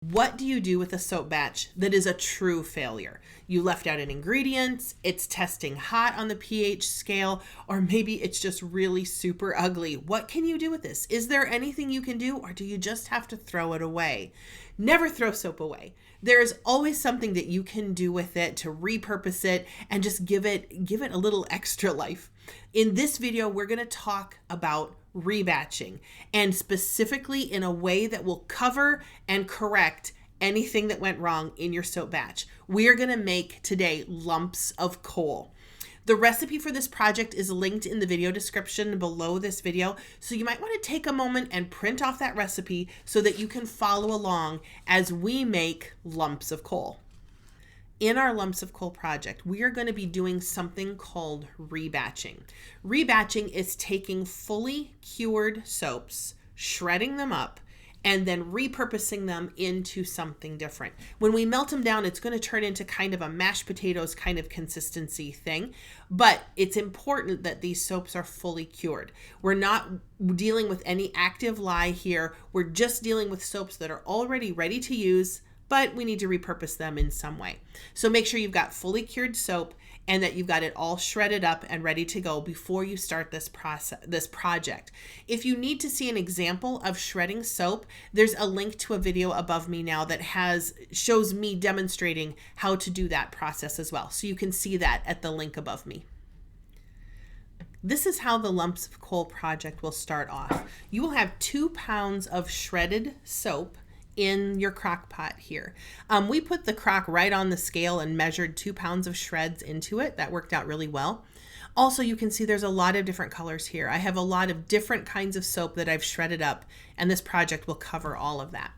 What do you do with a soap batch that is a true failure? You left out an ingredient, it's testing hot on the pH scale, or maybe it's just really super ugly. What can you do with this? Is there anything you can do, or do you just have to throw it away? Never throw soap away. There is always something that you can do with it to repurpose it and just give it a little extra life. In this video, we're going to talk about rebatching, and specifically in a way that will cover and correct anything that went wrong in your soap batch. We are going to make today lumps of coal. The recipe for this project is linked in the video description below this video, so you might want to take a moment and print off that recipe so that you can follow along as we make lumps of coal. In our lumps of coal project, we are going to be doing something called rebatching. Rebatching is taking fully cured soaps, shredding them up, and then repurposing them into something different. When we melt them down, it's going to turn into kind of a mashed potatoes kind of consistency thing, but it's important that these soaps are fully cured. We're not dealing with any active lye here. We're just dealing with soaps that are already ready to use, but we need to repurpose them in some way. So make sure you've got fully cured soap and that you've got it all shredded up and ready to go before you start this project. If you need to see an example of shredding soap, there's a link to a video above me now that shows me demonstrating how to do that process as well. So you can see that at the link above me. This is how the lumps of coal project will start off. You will have 2 pounds of shredded soap in your crock pot here. We put the crock right on the scale and measured 2 pounds of shreds into it. That worked out really well. Also, you can see there's a lot of different colors here. I have a lot of different kinds of soap that I've shredded up, and this project will cover all of that.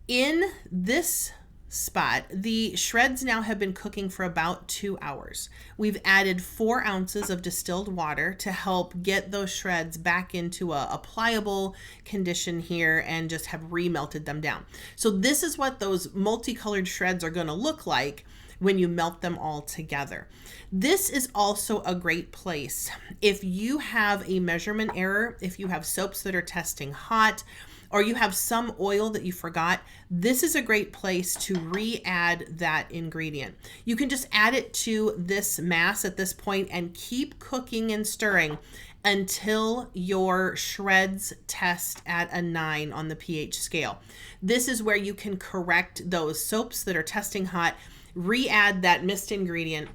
In this spot, the shreds now have been cooking for about 2 hours. We've added 4 ounces of distilled water to help get those shreds back into a pliable condition here and just have remelted them down. So this is what those multicolored shreds are going to look like when you melt them all together. This is also a great place if you have a measurement error, if you have soaps that are testing hot, or you have some oil that you forgot. This is a great place to re-add that ingredient. You can just add it to this mass at this point and keep cooking and stirring until your shreds test at a 9 on the pH scale. This is where you can correct those soaps that are testing hot, re-add that missed ingredient,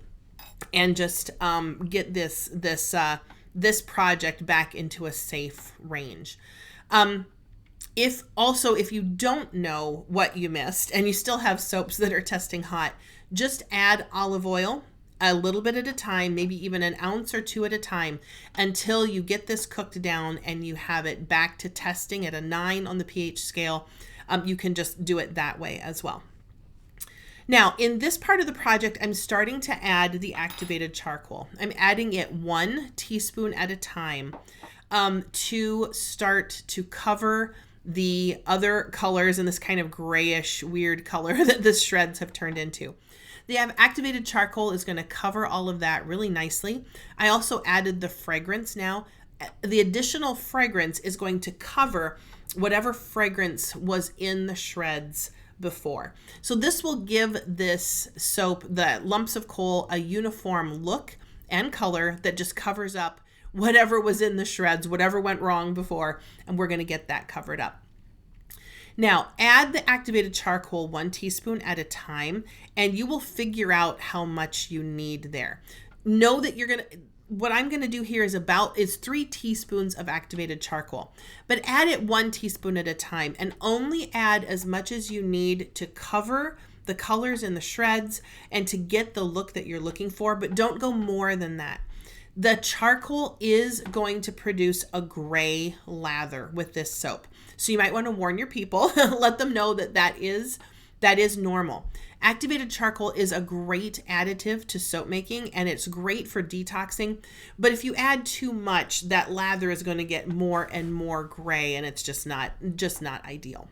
and just get this project back into a safe range. If you don't know what you missed and you still have soaps that are testing hot, just add olive oil a little bit at a time, maybe even an ounce or 2 at a time, until you get this cooked down and you have it back to testing at a 9 on the pH scale. You can just do it that way as well. Now, in this part of the project, I'm starting to add the activated charcoal. I'm adding it 1 teaspoon at a time to start to cover the other colors and this kind of grayish weird color that the shreds have turned into. The activated charcoal is going to cover all of that really nicely. I also added the fragrance now. The additional fragrance is going to cover whatever fragrance was in the shreds before. So this will give this soap, the lumps of coal, a uniform look and color that just covers up whatever was in the shreds, whatever went wrong before, and we're going to get that covered up. Now, add the activated charcoal 1 teaspoon at a time, and you will figure out how much you need there. Know that what I'm going to do here is 3 teaspoons of activated charcoal, but add it 1 teaspoon at a time and only add as much as you need to cover the colors in the shreds and to get the look that you're looking for, but don't go more than that. The charcoal is going to produce a gray lather with this soap. So you might want to warn your people, let them know that is normal. Activated charcoal is a great additive to soap making, and it's great for detoxing. But if you add too much, that lather is going to get more and more gray, and it's just not ideal.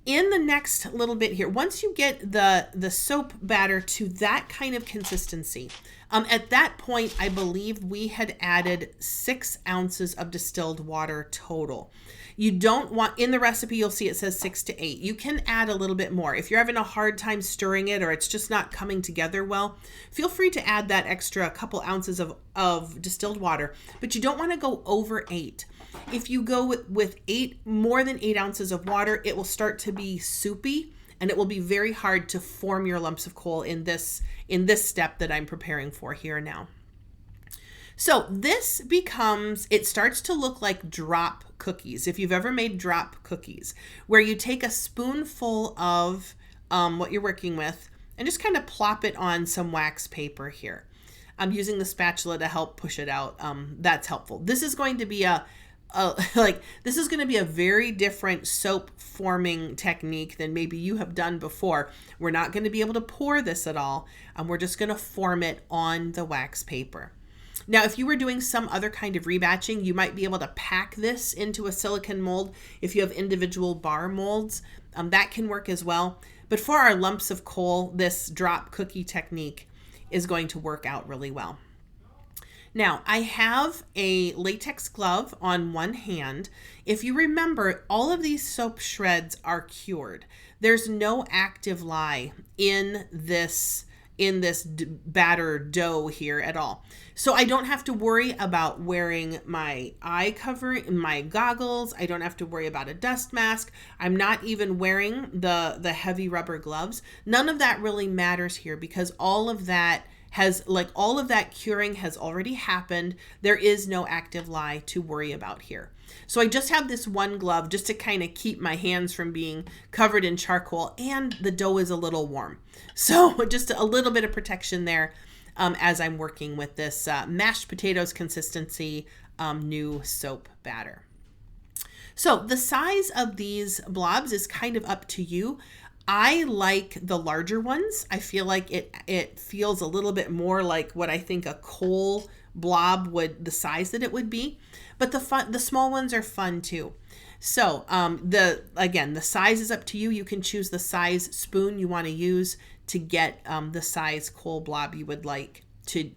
In the next little bit here, once you get the soap batter to that kind of consistency, at that point, I believe we had added 6 ounces of distilled water total. You don't want, in the recipe, you'll see it says 6 to 8. You can add a little bit more. If you're having a hard time stirring it or it's just not coming together well, feel free to add that extra couple ounces of distilled water, but you don't want to go over 8. If you go with more than 8 ounces of water, it will start to be soupy and it will be very hard to form your lumps of coal in this step that I'm preparing for here now. So this it starts to look like drop cookies. If you've ever made drop cookies, where you take a spoonful of what you're working with and just kind of plop it on some wax paper here. I'm using the spatula to help push it out. That's helpful. This is going to be this is going to be a very different soap forming technique than maybe you have done before. We're not going to be able to pour this at all. We're just going to form it on the wax paper. Now, if you were doing some other kind of rebatching, you might be able to pack this into a silicone mold. If you have individual bar molds, that can work as well. But for our lumps of coal, this drop cookie technique is going to work out really well. Now, I have a latex glove on one hand. If you remember, all of these soap shreds are cured. There's no active lye in this batter dough here at all. So I don't have to worry about wearing my eye covering, my goggles. I don't have to worry about a dust mask. I'm not even wearing the heavy rubber gloves. None of that really matters here because all of that curing has already happened. There is no active lye to worry about here. So I just have this one glove just to kind of keep my hands from being covered in charcoal, and the dough is a little warm. So just a little bit of protection there as I'm working with this mashed potatoes consistency new soap batter. So the size of these blobs is kind of up to you. I like the larger ones. I feel like it feels a little bit more like what I think a coal blob would, the size that it would be. But the small ones are fun too. So the size is up to you. You can choose the size spoon you want to use to get the size coal blob you would like to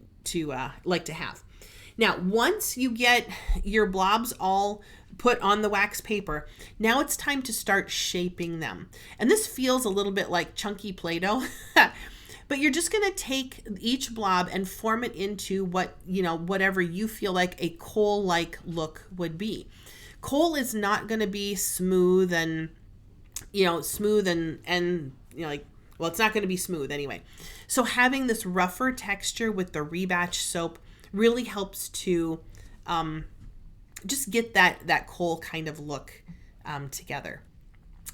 have. Now, once you get your blobs all put on the wax paper, now it's time to start shaping them. And this feels a little bit like chunky Play-Doh, but you're just going to take each blob and form it into whatever you feel like a coal-like look would be. Coal is not going to be smooth and it's not going to be smooth anyway. So having this rougher texture with the rebatch soap really helps to just get that coal kind of look together.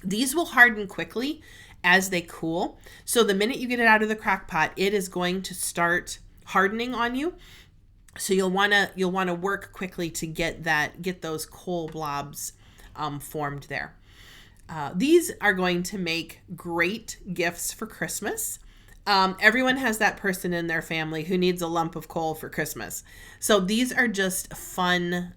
These will harden quickly as they cool. So the minute you get it out of the crock pot, it is going to start hardening on you. So you'll want to work quickly to get those coal blobs formed there. These are going to make great gifts for Christmas. Everyone has that person in their family who needs a lump of coal for Christmas. So these are just fun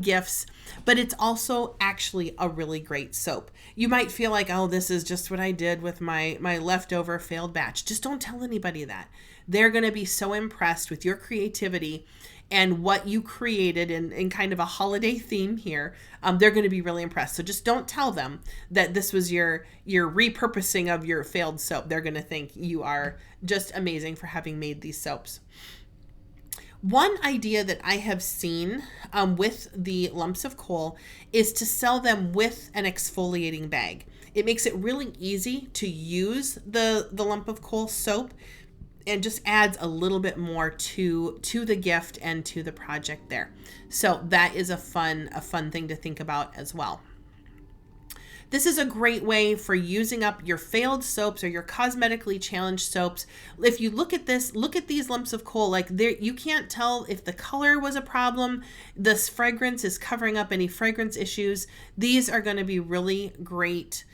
gifts, but it's also actually a really great soap. You might feel like, oh, this is just what I did with my leftover failed batch. Just don't tell anybody that. They're going to be so impressed with your creativity and what you created in kind of a holiday theme here. They're going to be really impressed. So just don't tell them that this was your repurposing of your failed soap. They're going to think you are just amazing for having made these soaps. One idea that I have seen with the lumps of coal is to sell them with an exfoliating bag. It makes it really easy to use the lump of coal soap and just adds a little bit more to the gift and to the project there. So that is a fun thing to think about as well. This is a great way for using up your failed soaps or your cosmetically challenged soaps. If you look at these lumps of coal, like you can't tell if the color was a problem. This fragrance is covering up any fragrance issues. These are going to be really great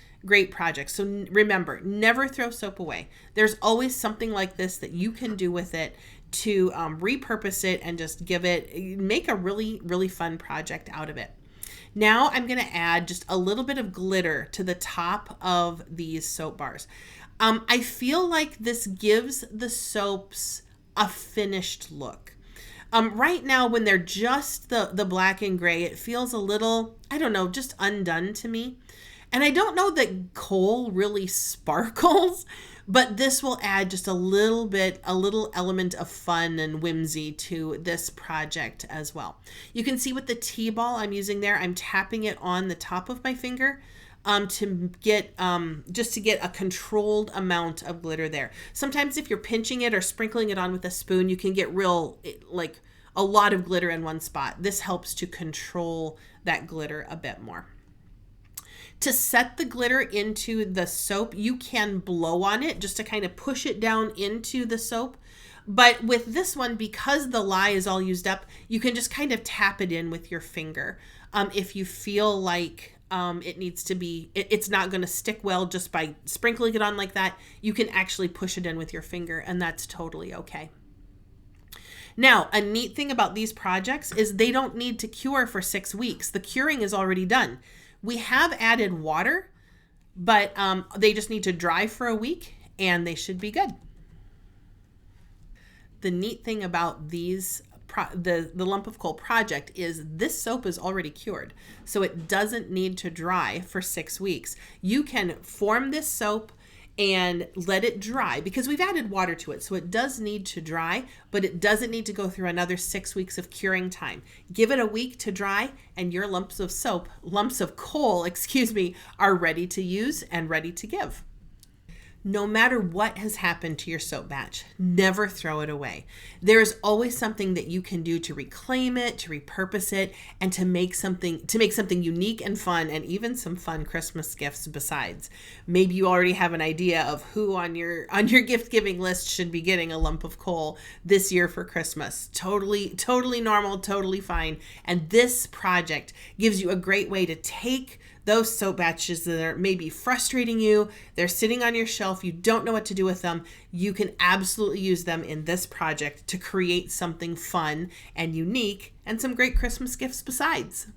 projects. So remember, never throw soap away. There's always something like this that you can do with it to repurpose it and just make a really, really fun project out of it. Now I'm going to add just a little bit of glitter to the top of these soap bars. I feel like this gives the soaps a finished look. Right now, when they're just the black and gray, it feels a little, I don't know, just undone to me. And I don't know that coal really sparkles, but this will add just a little bit, a little element of fun and whimsy to this project as well. You can see with the T-ball I'm using there, I'm tapping it on the top of my finger to get just to get a controlled amount of glitter there. Sometimes if you're pinching it or sprinkling it on with a spoon, you can get real, like a lot of glitter in one spot. This helps to control that glitter a bit more. To set the glitter into the soap, you can blow on it just to kind of push it down into the soap. But with this one, because the lye is all used up, you can just kind of tap it in with your finger. If you feel like it needs to be, it's not going to stick well just by sprinkling it on like that, you can actually push it in with your finger, and that's totally okay. Now, a neat thing about these projects is they don't need to cure for 6 weeks. The curing is already done. We have added water, but they just need to dry for a week and they should be good. The neat thing about these the lump of coal project is this soap is already cured, so it doesn't need to dry for 6 weeks. You can form this soap and let it dry because we've added water to it, so it does need to dry, but it doesn't need to go through another 6 weeks of curing time. Give it a week to dry and your lumps of coal, are ready to use and ready to give. No matter what has happened to your soap batch, never throw it away. There is always something that you can do to reclaim it, to repurpose it, and to make something unique and fun, and even some fun Christmas gifts besides. Maybe you already have an idea of who on your gift giving list should be getting a lump of coal this year for Christmas. Totally normal, totally fine. And this project gives you a great way to take those soap batches that are maybe frustrating you, they're sitting on your shelf, you don't know what to do with them, you can absolutely use them in this project to create something fun and unique and some great Christmas gifts besides.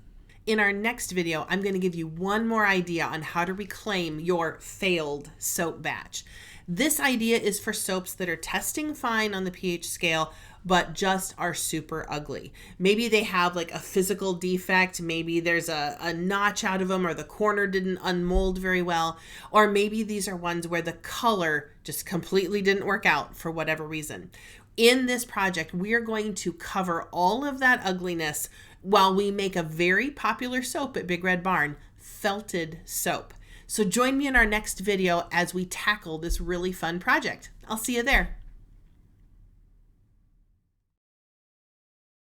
In our next video, I'm going to give you one more idea on how to reclaim your failed soap batch. This idea is for soaps that are testing fine on the pH scale, but just are super ugly. Maybe they have like a physical defect. Maybe there's a notch out of them, or the corner didn't unmold very well. Or maybe these are ones where the color just completely didn't work out for whatever reason. In this project, we are going to cover all of that ugliness while we make a very popular soap at Big Red Barn, felted soap. So join me in our next video as we tackle this really fun project. I'll see you there.